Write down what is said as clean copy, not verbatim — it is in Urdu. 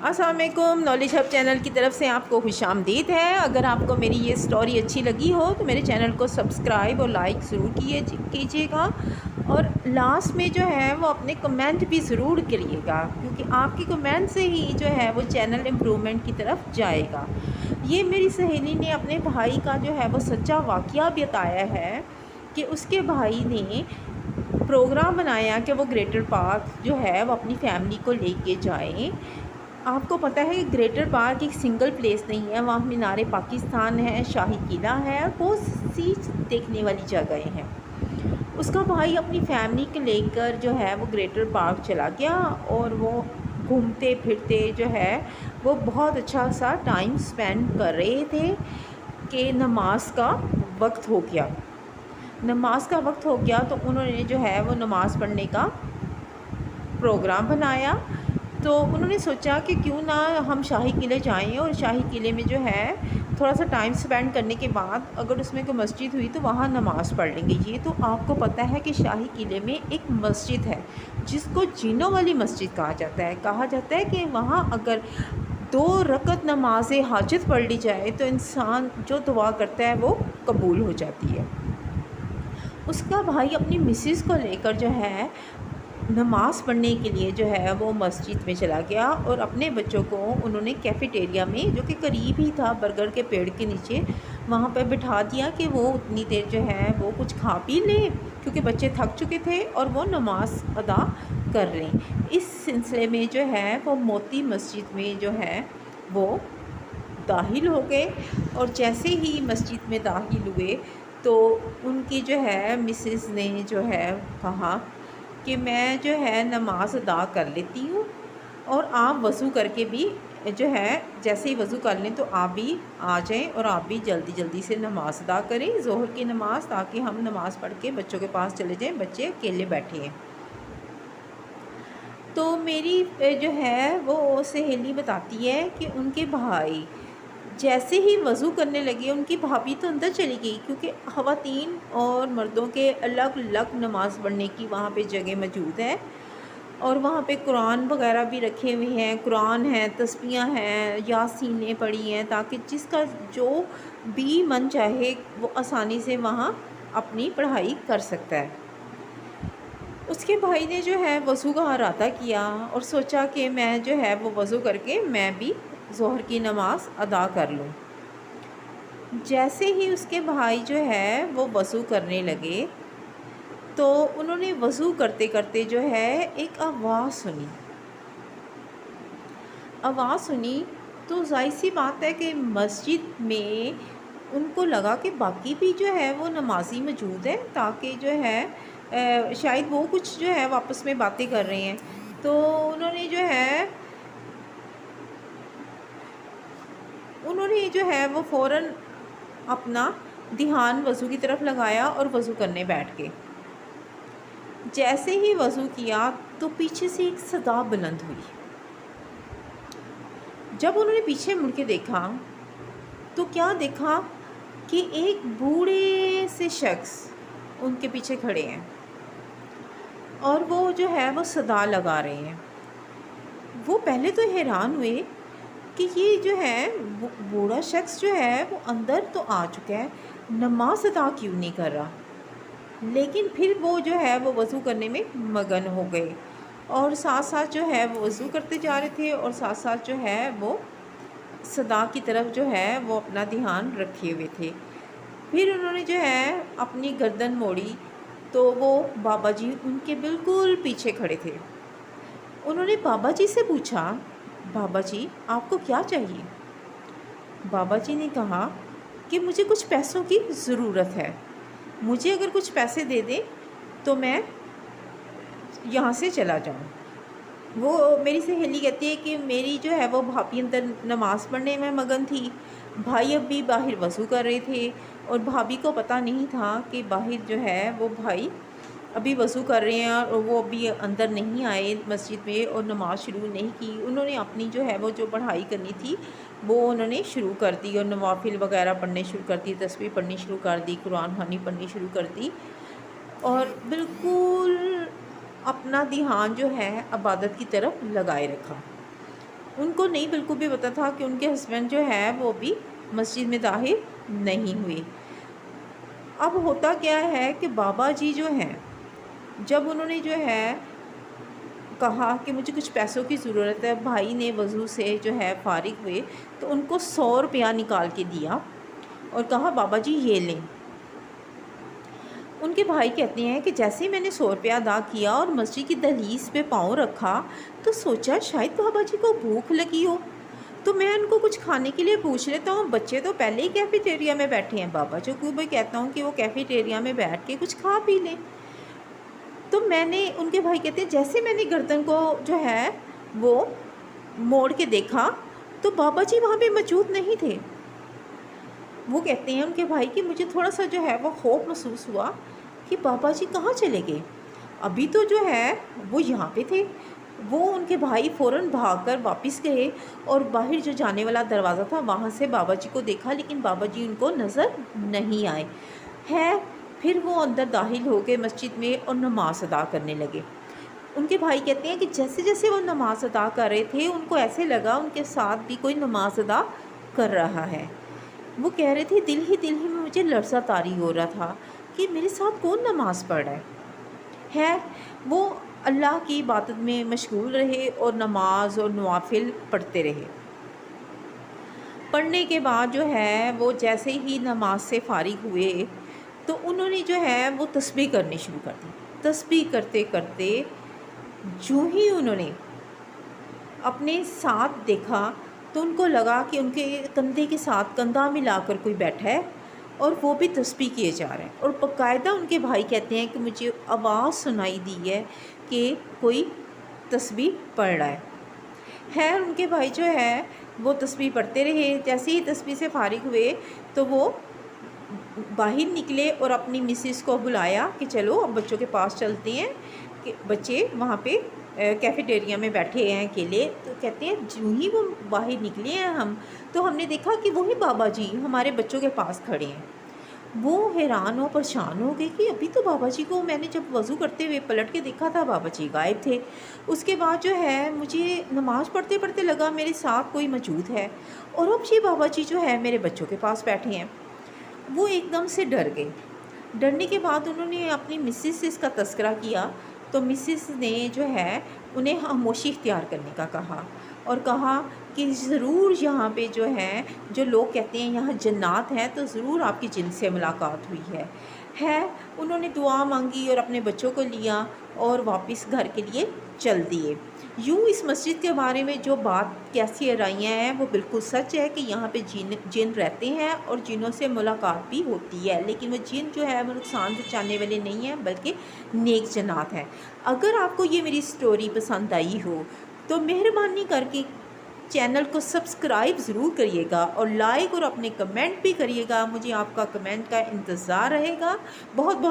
السلام علیکم، نالج ہب چینل کی طرف سے آپ کو خوش آمدید ہے۔ اگر آپ کو میری یہ سٹوری اچھی لگی ہو تو میرے چینل کو سبسکرائب اور لائک ضرور کیجیے گا، اور لاسٹ میں جو ہے وہ اپنے کمنٹ بھی ضرور کریے گا، کیونکہ آپ کی کمنٹ سے ہی جو ہے وہ چینل امپرومنٹ کی طرف جائے گا۔ یہ میری سہیلی نے اپنے بھائی کا جو ہے وہ سچا واقعہ بتایا ہے کہ اس کے بھائی نے پروگرام بنایا کہ وہ گریٹر پارک جو ہے وہ اپنی فیملی کو لے کے جائیں۔ آپ کو پتہ ہے کہ گریٹر پارک ایک سنگل پلیس نہیں ہے، وہاں مینار پاکستان ہے، شاہی قلعہ ہے، اور بہت سی دیکھنے والی جگہیں ہیں۔ اس کا بھائی اپنی فیملی کو لے کر جو ہے وہ گریٹر پارک چلا گیا، اور وہ گھومتے پھرتے جو ہے وہ بہت اچھا سا ٹائم سپینڈ کر رہے تھے کہ نماز کا وقت ہو گیا۔ نماز کا وقت ہو گیا تو انہوں نے جو ہے وہ نماز پڑھنے کا پروگرام بنایا۔ تو انہوں نے سوچا کہ کیوں نہ ہم شاہی قلعے جائیں، اور شاہی قلعے میں جو ہے تھوڑا سا ٹائم سپینڈ کرنے کے بعد اگر اس میں کوئی مسجد ہوئی تو وہاں نماز پڑھ لیں گے۔ یہ تو آپ کو پتہ ہے کہ شاہی قلعے میں ایک مسجد ہے جس کو جینوں والی مسجد کہا جاتا ہے۔ کہا جاتا ہے کہ وہاں اگر 2 رکعت نماز حاجت پڑھ لی جائے تو انسان جو دعا کرتا ہے وہ قبول ہو جاتی ہے۔ اس کا بھائی اپنی مسز کو لے کر جو ہے نماز پڑھنے کے لیے جو ہے وہ مسجد میں چلا گیا، اور اپنے بچوں کو انہوں نے کیفیٹیریا میں، جو کہ قریب ہی تھا برگر کے پیڑ کے نیچے، وہاں پہ بٹھا دیا کہ وہ اتنی دیر جو ہے وہ کچھ کھا پی لیں، کیونکہ بچے تھک چکے تھے اور وہ نماز ادا کر لیں۔ اس سلسلے میں جو ہے وہ موتی مسجد میں جو ہے وہ داخل ہو گئے، اور جیسے ہی مسجد میں داخل ہوئے تو ان کی جو ہے مسز نے جو ہے کہا کہ میں جو ہے نماز ادا کر لیتی ہوں، اور آپ وضو کر کے بھی جو ہے جیسے ہی وضو کر لیں تو آپ بھی آ جائیں، اور آپ بھی جلدی جلدی سے نماز ادا کریں ظہر کی نماز، تاکہ ہم نماز پڑھ کے بچوں کے پاس چلے جائیں، بچے اکیلے بیٹھے ہیں۔ تو میری جو ہے وہ سہیلی بتاتی ہے کہ ان کے بھائی جیسے ہی وضو کرنے لگے، ان کی بھابھی تو اندر چلی گئی، کیونکہ خواتین اور مردوں کے الگ الگ نماز پڑھنے کی وہاں پہ جگہ موجود ہے، اور وہاں پہ قرآن وغیرہ بھی رکھے ہوئے ہیں، قرآن ہیں، تسبیحاں ہیں، یاسینیں پڑھی ہیں، تاکہ جس کا جو بھی من چاہے وہ آسانی سے وہاں اپنی پڑھائی کر سکتا ہے۔ اس کے بھائی نے جو ہے وضو کا ارادہ کیا اور سوچا کہ میں جو ہے وہ وضو کر کے میں بھی ظہر کی نماز ادا کر لوں۔ جیسے ہی اس کے بھائی جو ہے وہ وضو کرنے لگے تو انہوں نے وضو کرتے کرتے جو ہے ایک آواز سنی تو ظاہر سی بات ہے کہ مسجد میں ان کو لگا کہ باقی بھی جو ہے وہ نمازی موجود ہیں، تاکہ جو ہے شاید وہ کچھ جو ہے آپس میں باتیں کر رہے ہیں۔ تو انہوں نے جو ہے وہ فوراً اپنا دھیان وضو کی طرف لگایا اور وضو کرنے بیٹھ گئے۔ جیسے ہی وضو کیا تو پیچھے سے ایک صدا بلند ہوئی۔ جب انہوں نے پیچھے مڑ کے دیکھا تو کیا دیکھا کہ ایک بوڑھے سے شخص ان کے پیچھے کھڑے ہیں، اور وہ جو ہے وہ صدا لگا رہے ہیں۔ وہ پہلے تو حیران ہوئے کہ یہ جو ہے بوڑھا شخص جو ہے وہ اندر تو آ چکا ہے، نماز ادا کیوں نہیں کر رہا؟ لیکن پھر وہ جو ہے وہ وضو کرنے میں مگن ہو گئے، اور ساتھ ساتھ جو ہے وہ وضو کرتے جا رہے تھے، اور ساتھ ساتھ جو ہے وہ صدا کی طرف جو ہے وہ اپنا دھیان رکھے ہوئے تھے۔ پھر انہوں نے جو ہے اپنی گردن موڑی تو وہ بابا جی ان کے بالکل پیچھے کھڑے تھے۔ انہوں نے بابا جی سے پوچھا، بابا جی آپ کو کیا چاہیے؟ بابا جی نے کہا کہ مجھے کچھ پیسوں کی ضرورت ہے، مجھے اگر کچھ پیسے دے دیں تو میں یہاں سے چلا جاؤں۔ وہ میری سہیلی کہتی ہے کہ میری جو ہے وہ بھابھی اندر نماز پڑھنے میں مگن تھی، بھائی اب بھی باہر وضو کر رہے تھے، اور بھابھی کو پتہ نہیں تھا کہ باہر جو ہے وہ بھائی ابھی وضو کر رہے ہیں، اور وہ ابھی اندر نہیں آئے مسجد میں اور نماز شروع نہیں کی۔ انہوں نے اپنی جو ہے وہ جو پڑھائی کرنی تھی وہ انہوں نے شروع کر دی، اور نوافل وغیرہ پڑھنے شروع کر دی، تسبیح پڑھنی شروع کر دی، قرآن خوانی پڑھنی شروع کر دی، اور بالکل اپنا دھیان جو ہے عبادت کی طرف لگائے رکھا۔ ان کو نہیں بالکل بھی پتہ تھا کہ ان کے ہسبینڈ جو ہے وہ بھی مسجد میں داخل نہیں ہوئے۔ اب ہوتا کیا ہے کہ بابا جی جو ہیں، جب انہوں نے جو ہے کہا کہ مجھے کچھ پیسوں کی ضرورت ہے، بھائی نے وضو سے جو ہے فارغ ہوئے تو ان کو 100 روپیہ نکال کے دیا اور کہا بابا جی یہ لیں۔ ان کے بھائی کہتے ہیں کہ جیسے ہی میں نے 100 روپیہ ادا کیا اور مسجد کی دہلیز پہ پاؤں رکھا تو سوچا شاید بابا جی کو بھوک لگی ہو، تو میں ان کو کچھ کھانے کے لیے پوچھ لیتا ہوں۔ بچے تو پہلے ہی کیفیٹیریا میں بیٹھے ہیں، بابا جی کو بھی کہتا ہوں کہ وہ کیفیٹیریا میں بیٹھ کے کچھ کھا پی لیں۔ تو میں نے، ان کے بھائی کہتے ہیں جیسے میں نے گردن کو جو ہے وہ موڑ کے دیکھا تو بابا جی وہاں پہ موجود نہیں تھے۔ وہ کہتے ہیں ان کے بھائی کہ مجھے تھوڑا سا جو ہے وہ خوف محسوس ہوا کہ بابا جی کہاں چلے گئے، ابھی تو جو ہے وہ یہاں پہ تھے۔ وہ ان کے بھائی فوراً بھاگ کر واپس گئے اور باہر جو جانے والا دروازہ تھا وہاں سے بابا جی کو دیکھا، لیکن بابا جی ان کو نظر نہیں آئے ہے۔ پھر وہ اندر داخل ہو کے مسجد میں اور نماز ادا کرنے لگے۔ ان کے بھائی کہتے ہیں کہ جیسے جیسے وہ نماز ادا کر رہے تھے ان کو ایسے لگا ان کے ساتھ بھی کوئی نماز ادا کر رہا ہے۔ وہ کہہ رہے تھے دل ہی میں مجھے لرزہ طاری ہو رہا تھا کہ میرے ساتھ کون نماز پڑھ رہا ہے۔ وہ اللہ کی عبادت میں مشغول رہے اور نماز اور نوافل پڑھتے رہے۔ پڑھنے کے بعد جو ہے وہ جیسے ہی نماز سے فارغ ہوئے تو انہوں نے جو ہے وہ تسبیح کرنی شروع کر دی۔ تسبیح کرتے کرتے جو ہی انہوں نے اپنے ساتھ دیکھا تو ان کو لگا کہ ان کے کندھے کے ساتھ کندھا ملا کر کوئی بیٹھا ہے اور وہ بھی تسبیح کیے جا رہے ہیں، اور باقاعدہ ان کے بھائی کہتے ہیں کہ مجھے آواز سنائی دی ہے کہ کوئی تسبیح پڑھ رہا ہے۔ خیر ان کے بھائی جو ہے وہ تسبیح پڑھتے رہے۔ جیسے ہی تسبیح سے فارغ ہوئے تو وہ باہر نکلے اور اپنی مسز کو بلایا کہ چلو اب بچوں کے پاس چلتے ہیں، کہ بچے وہاں پہ کیفیٹیریا میں بیٹھے ہیں اکیلے۔ تو کہتے ہیں جو ہی وہ باہر نکلے ہیں ہم تو ہم نے دیکھا کہ وہی بابا جی ہمارے بچوں کے پاس کھڑے ہیں۔ وہ حیران ہو پریشان ہو گئے کہ ابھی تو بابا جی کو میں نے جب وضو کرتے ہوئے پلٹ کے دیکھا تھا بابا جی غائب تھے۔ اس کے بعد جو ہے مجھے نماز پڑھتے پڑھتے لگا میرے ساتھ کوئی موجود ہے، اور اب یہ بابا جی جو ہے میرے بچوں کے پاس بیٹھے ہیں۔ وہ ایک دم سے ڈر گئے۔ ڈرنے کے بعد انہوں نے اپنی مسز سے اس کا تذکرہ کیا تو مسز نے جو ہے انہیں خاموشی اختیار کرنے کا کہا اور کہا کہ ضرور یہاں پہ جو ہے جو لوگ کہتے ہیں یہاں جنات ہیں تو ضرور آپ کی جن سے ملاقات ہوئی ہے۔ انہوں نے دعا مانگی اور اپنے بچوں کو لیا اور واپس گھر کے لیے چل دیے۔ یوں اس مسجد کے بارے میں جو بات کیسی ارائیاں ہیں وہ بالکل سچ ہے کہ یہاں پہ جن رہتے ہیں اور جنوں سے ملاقات بھی ہوتی ہے، لیکن وہ جن جو ہے وہ نقصان پہنچانے والے نہیں ہیں بلکہ نیک جنات ہیں۔ اگر آپ کو یہ میری سٹوری پسند آئی ہو تو مہربانی کر کے چینل کو سبسکرائب ضرور کریے گا اور لائک اور اپنے کمنٹ بھی کریے گا۔ مجھے آپ کا کمنٹ کا انتظار رہے گا۔ بہت بہت